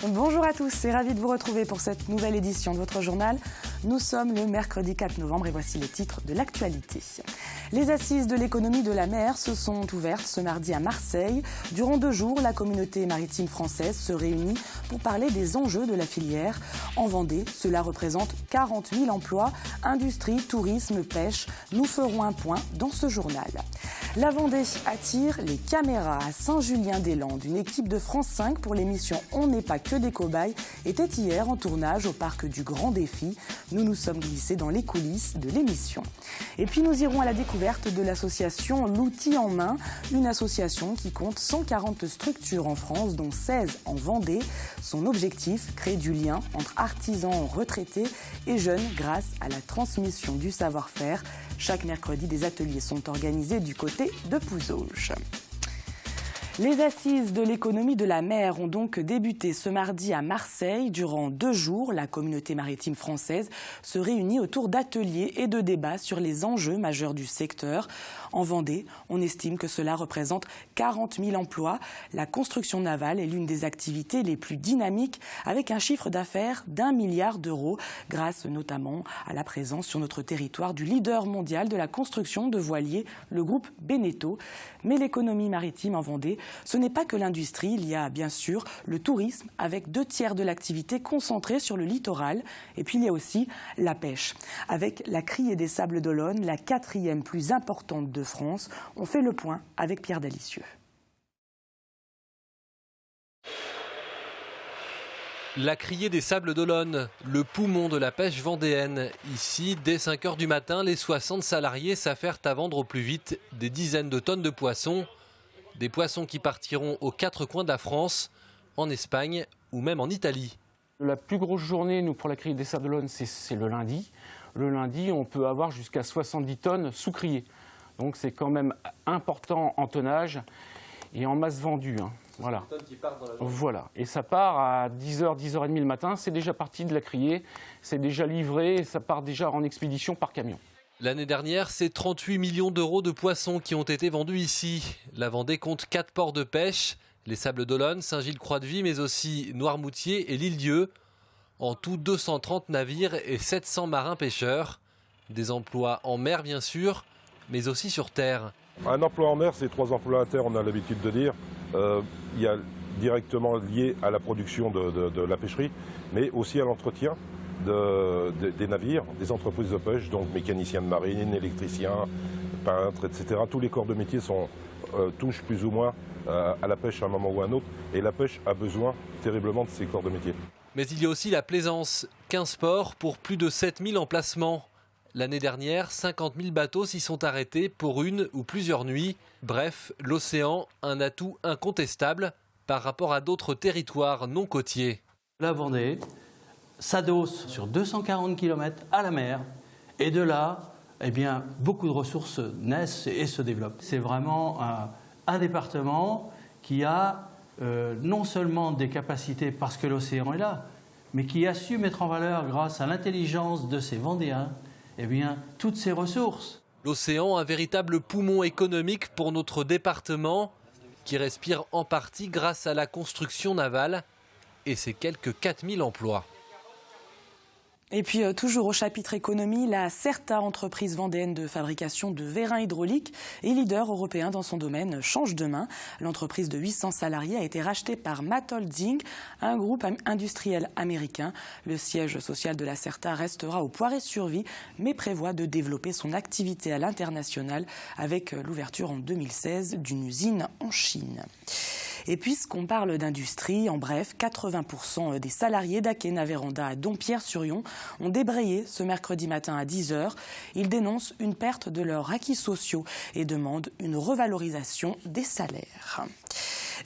Bonjour à tous et ravi de vous retrouver pour cette nouvelle édition de votre journal. Nous sommes le mercredi 4 novembre et voici les titres de l'actualité. Les assises de l'économie de la mer se sont ouvertes ce mardi à Marseille. Durant 2 jours, la communauté maritime française se réunit pour parler des enjeux de la filière. En Vendée, cela représente 40 000 emplois, industrie, tourisme, pêche. Nous ferons un point dans ce journal. La Vendée attire les caméras à Saint-Julien-des-Landes. Une équipe de France 5 pour l'émission On n'est pas que des cobayes était hier en tournage au parc du Grand Défi. Nous nous sommes glissés dans les coulisses de l'émission. Et puis nous irons à la découverte de l'association L'Outil en Main, une association qui compte 140 structures en France, dont 16 en Vendée. Son objectif, créer du lien entre artisans retraités et jeunes grâce à la transmission du savoir-faire. Chaque mercredi, des ateliers sont organisés du côté de Pouzauges. Les assises de l'économie de la mer ont donc débuté ce mardi à Marseille. Durant 2 jours, la communauté maritime française se réunit autour d'ateliers et de débats sur les enjeux majeurs du secteur. En Vendée, on estime que cela représente 40 000 emplois. La construction navale est l'une des activités les plus dynamiques, avec un chiffre d'affaires d'1 milliard d'euros, grâce notamment à la présence sur notre territoire du leader mondial de la construction de voiliers, le groupe Beneteau. Mais l'économie maritime en Vendée, ce n'est pas que l'industrie, il y a bien sûr le tourisme avec 2/3 de l'activité concentrée sur le littoral. Et puis il y a aussi la pêche. Avec la criée des Sables d'Olonne, la 4e plus importante de France, on fait le point avec Pierre Dalicieux. La criée des Sables d'Olonne, le poumon de la pêche vendéenne. Ici, dès 5 h du matin, les 60 salariés s'affairent à vendre au plus vite des dizaines de tonnes de poissons. Des poissons qui partiront aux 4 coins de la France, en Espagne ou même en Italie. La plus grosse journée, nous, pour la criée des Sables d'Olonne, c'est le lundi. Le lundi, on peut avoir jusqu'à 70 tonnes sous criée. Donc c'est quand même important en tonnage et en masse vendue. Voilà. Voilà. Et ça part à 10h, 10h30 le matin. C'est déjà parti de la criée, c'est déjà livré, et ça part déjà en expédition par camion. L'année dernière, c'est 38 millions d'euros de poissons qui ont été vendus ici. La Vendée compte 4 ports de pêche, les Sables d'Olonne, Saint-Gilles-Croix-de-Vie, mais aussi Noirmoutier et l'Île-Dieu. En tout, 230 navires et 700 marins pêcheurs. Des emplois en mer, bien sûr, mais aussi sur terre. Un emploi en mer, c'est 3 emplois à terre, on a l'habitude de dire. Il y a directement lié à la production de la pêcherie, mais aussi à l'entretien des navires, des entreprises de pêche, donc mécaniciens de marine, électriciens, peintres, etc. Tous les corps de métier touchent plus ou moins à la pêche à un moment ou à un autre, et la pêche a besoin terriblement de ces corps de métier. Mais il y a aussi la plaisance, 15 ports pour plus de 7000 emplacements. L'année dernière, 50 000 bateaux s'y sont arrêtés pour une ou plusieurs nuits. Bref, l'océan, un atout incontestable par rapport à d'autres territoires non côtiers. La Vendée s'adosse sur 240 km à la mer et de là, beaucoup de ressources naissent et se développent. C'est vraiment un département qui a non seulement des capacités parce que l'océan est là, mais qui a su mettre en valeur, grâce à l'intelligence de ces Vendéens, toutes ces ressources. L'océan, un véritable poumon économique pour notre département, qui respire en partie grâce à la construction navale et ses quelques 4000 emplois. Et puis, toujours au chapitre économie, la Certa, entreprise vendéenne de fabrication de vérins hydrauliques et leader européen dans son domaine, change de main. L'entreprise de 800 salariés a été rachetée par Matt Holding, un groupe industriel américain. Le siège social de la Certa restera au Poiré-sur-Vie, mais prévoit de développer son activité à l'international avec l'ouverture en 2016 d'une usine en Chine. Et puisqu'on parle d'industrie, en bref, 80% des salariés d'Akena Véranda à Dompierre-sur-Yon ont débrayé ce mercredi matin à 10 h. Ils dénoncent une perte de leurs acquis sociaux et demandent une revalorisation des salaires.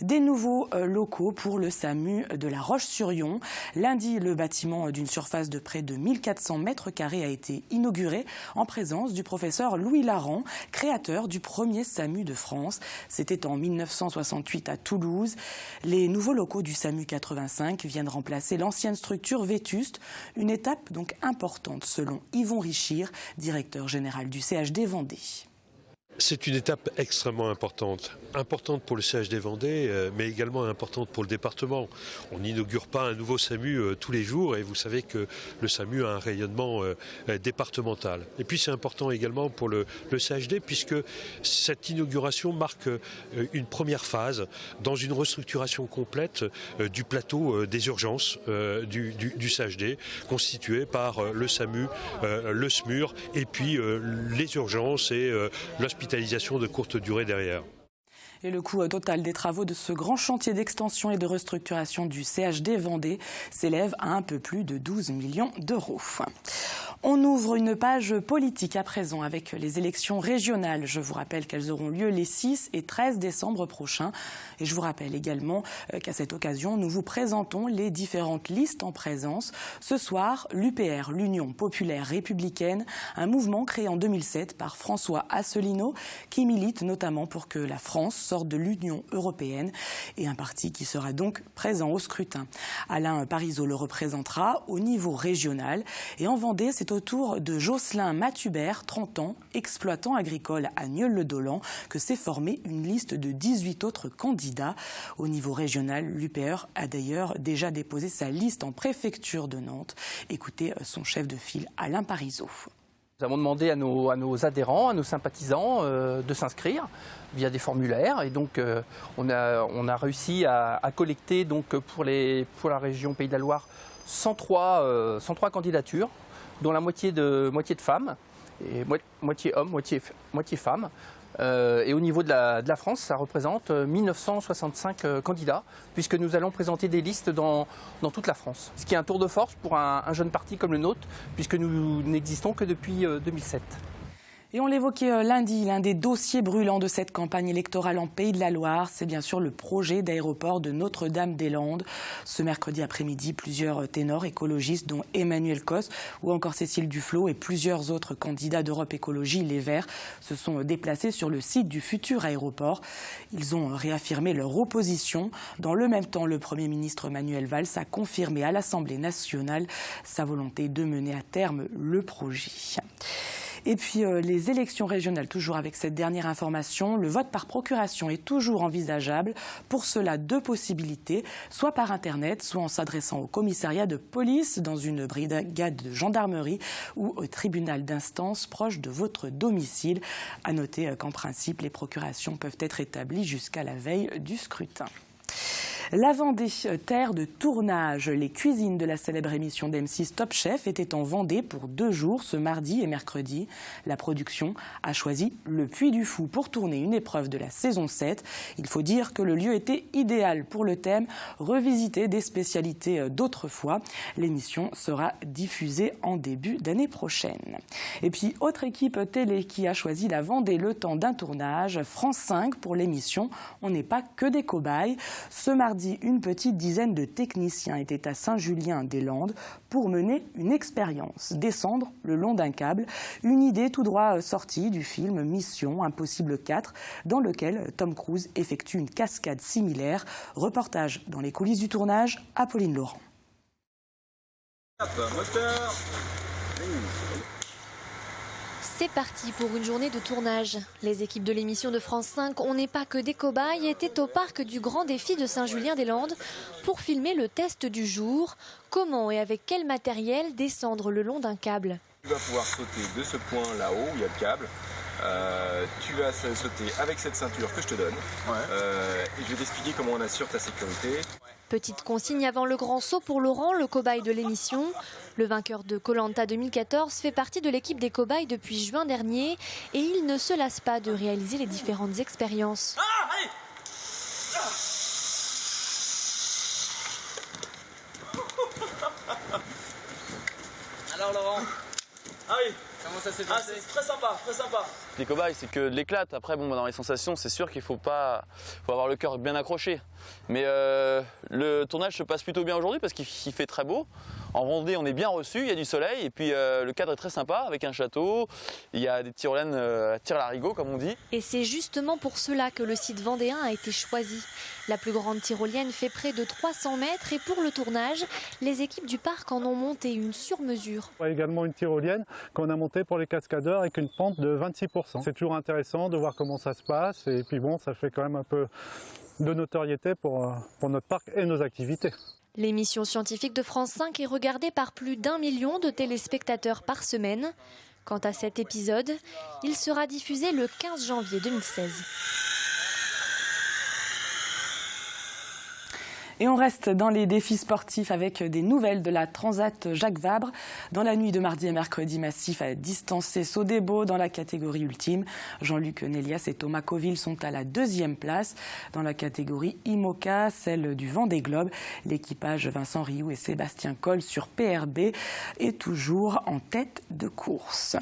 Des nouveaux locaux pour le SAMU de la Roche-sur-Yon. Lundi, le bâtiment d'une surface de près de 1400 mètres carrés a été inauguré en présence du professeur Louis Laran, créateur du premier SAMU de France. C'était en 1968 à Toulouse. Les nouveaux locaux du SAMU 85 viennent remplacer l'ancienne structure vétuste. Une étape donc importante selon Yvon Richir, directeur général du CHD Vendée. C'est une étape extrêmement importante pour le CHD Vendée, mais également importante pour le département. On n'inaugure pas un nouveau SAMU tous les jours et vous savez que le SAMU a un rayonnement départemental. Et puis c'est important également pour le CHD puisque cette inauguration marque une première phase dans une restructuration complète du plateau des urgences du CHD, constitué par le SAMU, le SMUR et puis les urgences et l'hospitalisation de courte durée derrière. Et le coût total des travaux de ce grand chantier d'extension et de restructuration du CHD Vendée s'élève à un peu plus de 12 millions d'euros. On ouvre une page politique à présent avec les élections régionales. Je vous rappelle qu'elles auront lieu les 6 et 13 décembre prochains. Et je vous rappelle également qu'à cette occasion, nous vous présentons les différentes listes en présence. Ce soir, l'UPR, l'Union populaire républicaine, un mouvement créé en 2007 par François Asselineau qui milite notamment pour que la France sorte de l'Union européenne et un parti qui sera donc présent au scrutin. Alain Parizeau le représentera au niveau régional et en Vendée, c'est au tour de Jocelyn Mathubert, 30 ans, exploitant agricole à Nieul-le-Dolan, que s'est formée une liste de 18 autres candidats. Au niveau régional, l'UPR a d'ailleurs déjà déposé sa liste en préfecture de Nantes. Écoutez son chef de file, Alain Parizeau. Nous avons demandé à nos adhérents, à nos sympathisants de s'inscrire via des formulaires et donc on a réussi à collecter donc pour la région Pays de la Loire 103 candidatures, dont la moitié de femmes, et moitié hommes, moitié femmes. Et au niveau de la France, ça représente 1965 candidats, puisque nous allons présenter des listes dans toute la France. Ce qui est un tour de force pour un jeune parti comme le nôtre, puisque nous n'existons que depuis 2007. Et on l'évoquait lundi, l'un des dossiers brûlants de cette campagne électorale en Pays de la Loire, c'est bien sûr le projet d'aéroport de Notre-Dame-des-Landes. Ce mercredi après-midi, plusieurs ténors écologistes, dont Emmanuel Cos ou encore Cécile Duflot et plusieurs autres candidats d'Europe Écologie Les Verts, se sont déplacés sur le site du futur aéroport. Ils ont réaffirmé leur opposition. Dans le même temps, le Premier ministre Manuel Valls a confirmé à l'Assemblée nationale sa volonté de mener à terme le projet. Et puis les élections régionales, toujours avec cette dernière information, le vote par procuration est toujours envisageable. Pour cela, 2 possibilités, soit par Internet, soit en s'adressant au commissariat de police, dans une brigade de gendarmerie ou au tribunal d'instance proche de votre domicile. À noter qu'en principe, les procurations peuvent être établies jusqu'à la veille du scrutin. La Vendée, terre de tournage. Les cuisines de la célèbre émission d'M6 Top Chef étaient en Vendée pour 2 jours, ce mardi et mercredi. La production a choisi le Puy du Fou pour tourner une épreuve de la saison 7. Il faut dire que le lieu était idéal pour le thème « Revisiter des spécialités d'autrefois ». L'émission sera diffusée en début d'année prochaine. Et puis, autre équipe télé qui a choisi la Vendée le temps d'un tournage, France 5 pour l'émission « On n'est pas que des cobayes ». Ce mardi, une petite dizaine de techniciens étaient à Saint-Julien-des-Landes pour mener une expérience, descendre le long d'un câble, une idée tout droit sortie du film Mission Impossible 4, dans lequel Tom Cruise effectue une cascade similaire. Reportage dans les coulisses du tournage, Apolline Laurent. C'est parti pour une journée de tournage. Les équipes de l'émission de France 5 On n'est pas que des cobayes étaient au parc du Grand Défi de Saint-Julien-des-Landes pour filmer le test du jour. Comment et avec quel matériel descendre le long d'un câble. Tu vas pouvoir sauter de ce point là-haut où il y a le câble. Tu vas sauter avec cette ceinture que je te donne. Et je vais t'expliquer comment on assure ta sécurité. Petite consigne avant le grand saut pour Laurent, le cobaye de l'émission. Le vainqueur de Koh-Lanta 2014 fait partie de l'équipe des cobayes depuis juin dernier et il ne se lasse pas de réaliser les différentes expériences. Alors Laurent, comment ça s'est passé? C'est très sympa, très sympa. Les cobayes, c'est que de l'éclate. Après, dans les sensations, c'est sûr qu'il faut avoir le cœur bien accroché. Mais le tournage se passe plutôt bien aujourd'hui parce qu'il fait très beau. En Vendée, on est bien reçu, il y a du soleil et puis le cadre est très sympa avec un château. Il y a des tyroliennes à tir-larigot comme on dit. Et c'est justement pour cela que le site vendéen a été choisi. La plus grande tyrolienne fait près de 300 mètres et pour le tournage, les équipes du parc en ont monté une sur mesure. Il y a également une tyrolienne qu'on a montée pour les cascadeurs avec une pente de 26%. C'est toujours intéressant de voir comment ça se passe et puis bon, ça fait quand même un peu de notoriété pour notre parc et nos activités. L'émission scientifique de France 5 est regardée par plus d'1 million de téléspectateurs par semaine. Quant à cet épisode, il sera diffusé le 15 janvier 2016. Et on reste dans les défis sportifs avec des nouvelles de la Transat Jacques Vabre. Dans la nuit de mardi et mercredi, Massif a distancé Sodebo dans la catégorie ultime. Jean-Luc Nélias et Thomas Coville sont à la 2e place. Dans la catégorie IMOCA, celle du Vendée Globe, l'équipage Vincent Rioux et Sébastien Coll sur PRB est toujours en tête de course.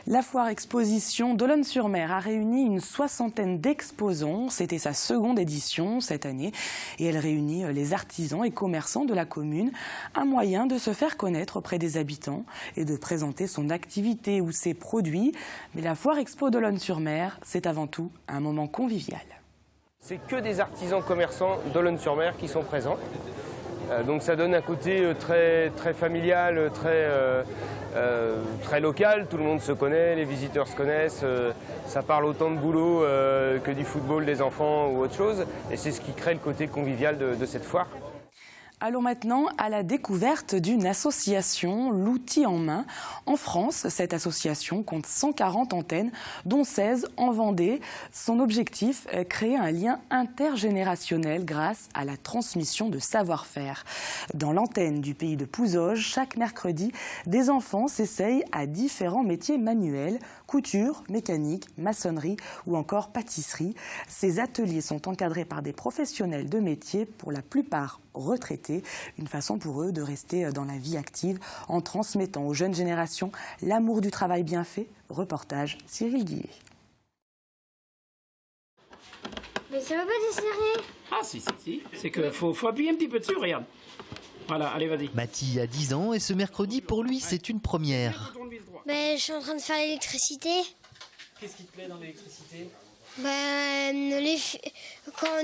La foire exposition d'Olonne-sur-Mer a réuni une 60aine d'exposants. C'était sa 2e édition cette année et elle réunit les artisans et commerçants de la commune. Un moyen de se faire connaître auprès des habitants et de présenter son activité ou ses produits. Mais la foire expo d'Olonne-sur-Mer, c'est avant tout un moment convivial. C'est que des artisans commerçants d'Olonne-sur-Mer qui sont présents. Donc ça donne un côté très familial, très local. Tout le monde se connaît, les visiteurs se connaissent. Ça parle autant de boulot que du football des enfants ou autre chose. Et c'est ce qui crée le côté convivial de cette foire. Allons maintenant à la découverte d'une association, l'outil en main. En France, cette association compte 140 antennes, dont 16 en Vendée. Son objectif, créer un lien intergénérationnel grâce à la transmission de savoir-faire. Dans l'antenne du pays de Pouzauges, chaque mercredi, des enfants s'essayent à différents métiers manuels, couture, mécanique, maçonnerie ou encore pâtisserie. Ces ateliers sont encadrés par des professionnels de métier, pour la plupart retraités, une façon pour eux de rester dans la vie active en transmettant aux jeunes générations l'amour du travail bien fait. Reportage Cyril Guillet. Mais ça va pas dessiner. Ah si, c'est que faut appuyer un petit peu dessus, regarde. Voilà, allez vas-y. Mathie a 10 ans et ce mercredi pour lui c'est une première. Mais je suis en train de faire l'électricité. Qu'est-ce qui te plaît dans l'électricité? Quand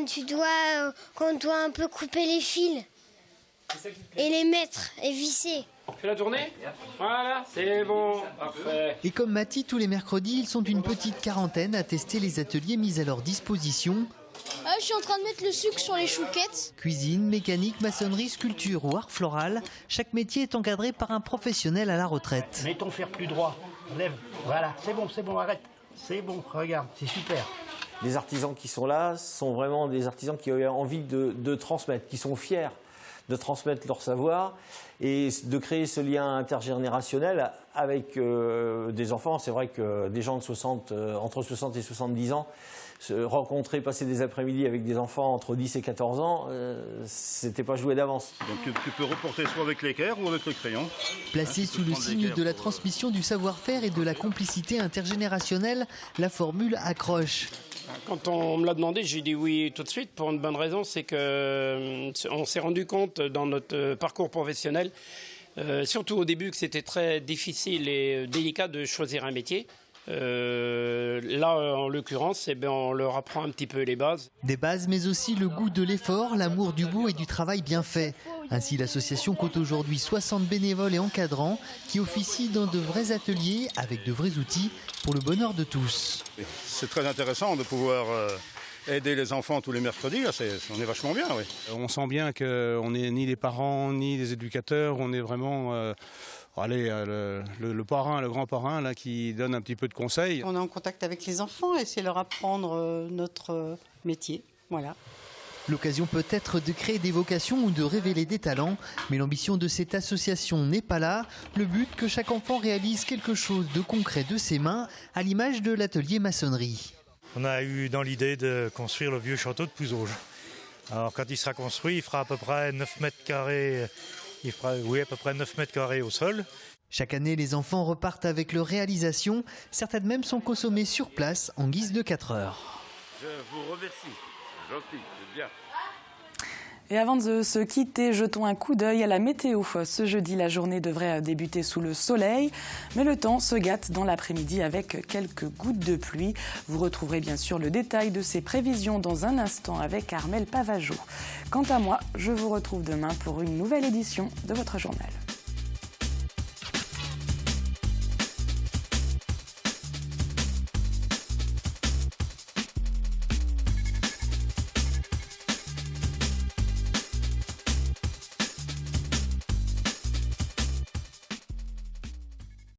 on doit un peu couper les fils et les mettre et visser. Fais la tournée. Voilà, c'est bon, parfait. Et comme Mathie, tous les mercredis, ils sont une petite quarantaine à tester les ateliers mis à leur disposition. Je suis en train de mettre le sucre sur les chouquettes. Cuisine, mécanique, maçonnerie, sculpture ou art floral, chaque métier est encadré par un professionnel à la retraite. Mets ton fer plus droit, lève, voilà, c'est bon, arrête. C'est bon, regarde, c'est super. Les artisans qui sont là sont vraiment des artisans qui ont envie de transmettre, qui sont fiers de transmettre leur savoir et de créer ce lien intergénérationnel avec des enfants. C'est vrai que des gens de entre 60 et 70 ans, se rencontrer, passer des après-midi avec des enfants entre 10 et 14 ans, c'était pas joué d'avance. Donc tu peux reporter soit avec l'équerre ou avec le crayon. Placée sous le signe de la transmission du savoir-faire et de la complicité intergénérationnelle, la formule accroche. Quand on me l'a demandé, j'ai dit oui tout de suite pour une bonne raison, c'est qu'on s'est rendu compte dans notre parcours professionnel, surtout au début, que c'était très difficile et délicat de choisir un métier. Là, en l'occurrence, on leur apprend un petit peu les bases. Des bases, mais aussi le goût de l'effort, l'amour du bout et du travail bien fait. Ainsi, l'association compte aujourd'hui 60 bénévoles et encadrants qui officient dans de vrais ateliers avec de vrais outils pour le bonheur de tous. C'est très intéressant de pouvoir aider les enfants tous les mercredis. Là, on est vachement bien, oui. On sent bien qu'on n'est ni des parents ni des éducateurs, on est vraiment... le parrain, le grand parrain là, qui donne un petit peu de conseils. On est en contact avec les enfants et c'est leur apprendre notre métier. Voilà. L'occasion peut être de créer des vocations ou de révéler des talents, mais l'ambition de cette association n'est pas là. Le but, que chaque enfant réalise quelque chose de concret de ses mains, à l'image de l'atelier maçonnerie. On a eu dans l'idée de construire le vieux château de Pouzauges. Alors quand il sera construit, il fera à peu près 9 mètres carrés. Il fera, à peu près 9 mètres carrés au sol. Chaque année, les enfants repartent avec leur réalisation. Certaines même sont consommées sur place en guise de 4 heures. Je vous remercie. Gentil, c'est bien. Et avant de se quitter, jetons un coup d'œil à la météo. Ce jeudi, la journée devrait débuter sous le soleil, mais le temps se gâte dans l'après-midi avec quelques gouttes de pluie. Vous retrouverez bien sûr le détail de ces prévisions dans un instant avec Armelle Pavageau. Quant à moi, je vous retrouve demain pour une nouvelle édition de votre journal.